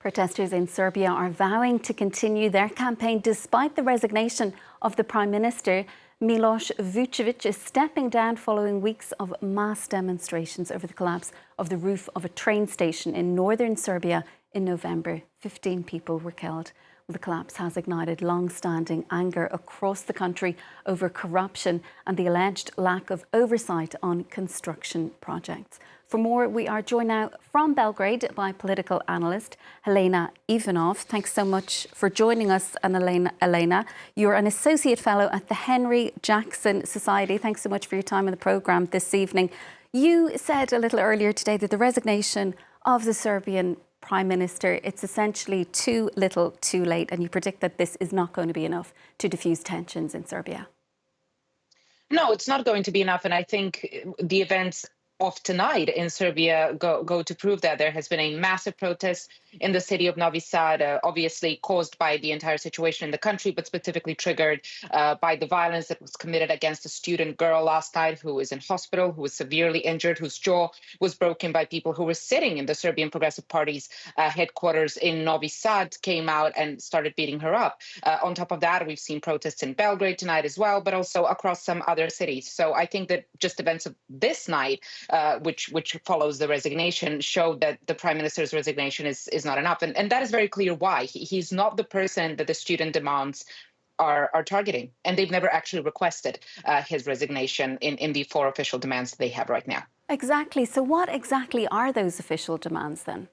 Protesters in Serbia are vowing to continue their campaign despite the resignation of the Prime Minister. Milos Vucevic is stepping down following weeks of mass demonstrations over the collapse of the roof of a train station in northern Serbia in November. 15 people were killed. The collapse has ignited long-standing anger across the country over corruption and the alleged lack of oversight on construction projects. For more, we are joined now from Belgrade by political analyst Helena Ivanov. Thanks so much for joining us, and Helena. You're an associate fellow at the Henry Jackson Society. Thanks so much for your time on the programme this evening. You said a little earlier today that the resignation of the Serbian Prime Minister, it's essentially too little, too late, and you predict that this is not going to be enough to diffuse tensions in Serbia. No, it's not going to be enough, and I think the events of tonight in Serbia go to prove that. There has been a massive protest in the city of Novi Sad, obviously caused by the entire situation in the country, but specifically triggered by the violence that was committed against a student girl last night who is in hospital, who was severely injured, whose jaw was broken by people who were sitting in the Serbian Progressive Party's headquarters in Novi Sad, came out and started beating her up. On top of that, we've seen protests in Belgrade tonight as well, but also across some other cities. So I think that just events of this night, which follows the resignation, show that the Prime Minister's resignation is not enough. And that is very clear why. He's not the person that the student demands are targeting. And they've never actually requested his resignation in the 4 official demands that they have right now. Exactly. So what exactly are those official demands then?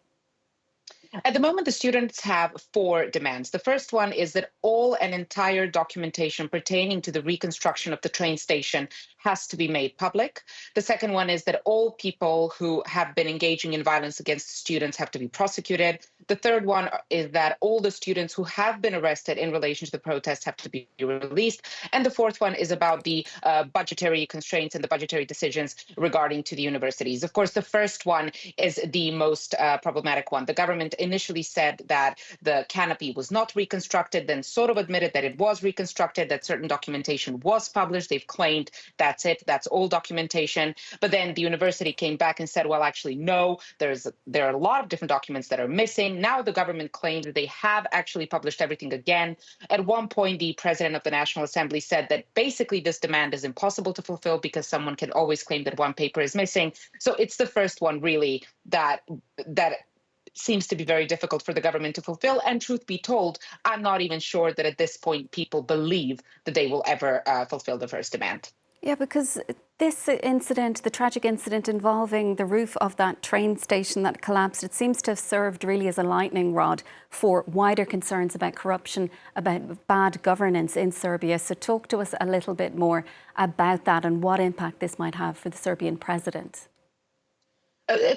At the moment, the students have 4 demands. The first one is that all and entire documentation pertaining to the reconstruction of the train station has to be made public. The second one is that all people who have been engaging in violence against students have to be prosecuted. The third one is that all the students who have been arrested in relation to the protests have to be released. And the fourth one is about the budgetary constraints and the budgetary decisions regarding to the universities. Of course, the first one is the most problematic one. The government initially said that the canopy was not reconstructed, then sort of admitted that it was reconstructed, that certain documentation was published. They've claimed that's it, that's all documentation. But then the university came back and said, well, actually, no, there are a lot of different documents that are missing. Now the government claims that they have actually published everything again. At one point, the president of the National Assembly said that basically this demand is impossible to fulfill because someone can always claim that one paper is missing. So it's the first one really that seems to be very difficult for the government to fulfill. And truth be told, I'm not even sure that at this point people believe that they will ever fulfill the first demand. Yeah, because this incident, the tragic incident involving the roof of that train station that collapsed, it seems to have served really as a lightning rod for wider concerns about corruption, about bad governance in Serbia. So talk to us a little bit more about that and what impact this might have for the Serbian president.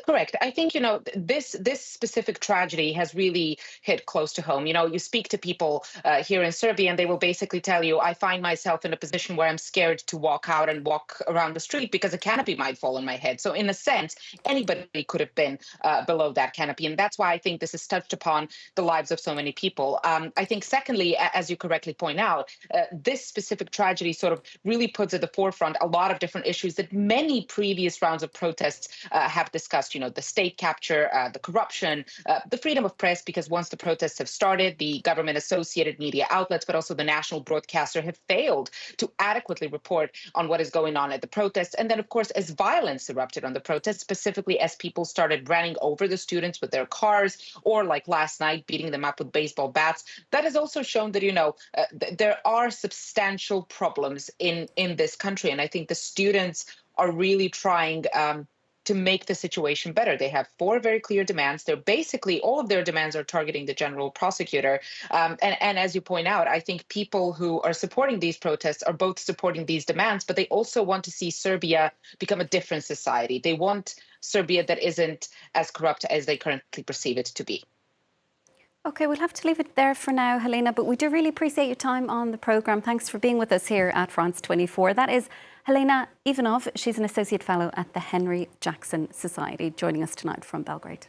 Correct. I think, this specific tragedy has really hit close to home. You speak to people here in Serbia and they will basically tell you, I find myself in a position where I'm scared to walk out and walk around the street because a canopy might fall on my head. So in a sense, anybody could have been below that canopy. And that's why I think this has touched upon the lives of so many people. I think secondly, as you correctly point out, this specific tragedy sort of really puts at the forefront a lot of different issues that many previous rounds of protests have discussed, the state capture, the corruption, the freedom of press, because once the protests have started, the government-associated media outlets, but also the national broadcaster have failed to adequately report on what is going on at the protests. And then, of course, as violence erupted on the protests, specifically as people started running over the students with their cars, or like last night, beating them up with baseball bats, that has also shown that, there are substantial problems in this country. And I think the students are really trying to make the situation better. They have 4 very clear demands. They're basically, all of their demands are targeting the general prosecutor. And as you point out, I think people who are supporting these protests are both supporting these demands, but they also want to see Serbia become a different society. They want Serbia that isn't as corrupt as they currently perceive it to be. OK, we'll have to leave it there for now, Helena, but we do really appreciate your time on the programme. Thanks for being with us here at France 24. That is Helena Ivanov. She's an Associate Fellow at the Henry Jackson Society, joining us tonight from Belgrade.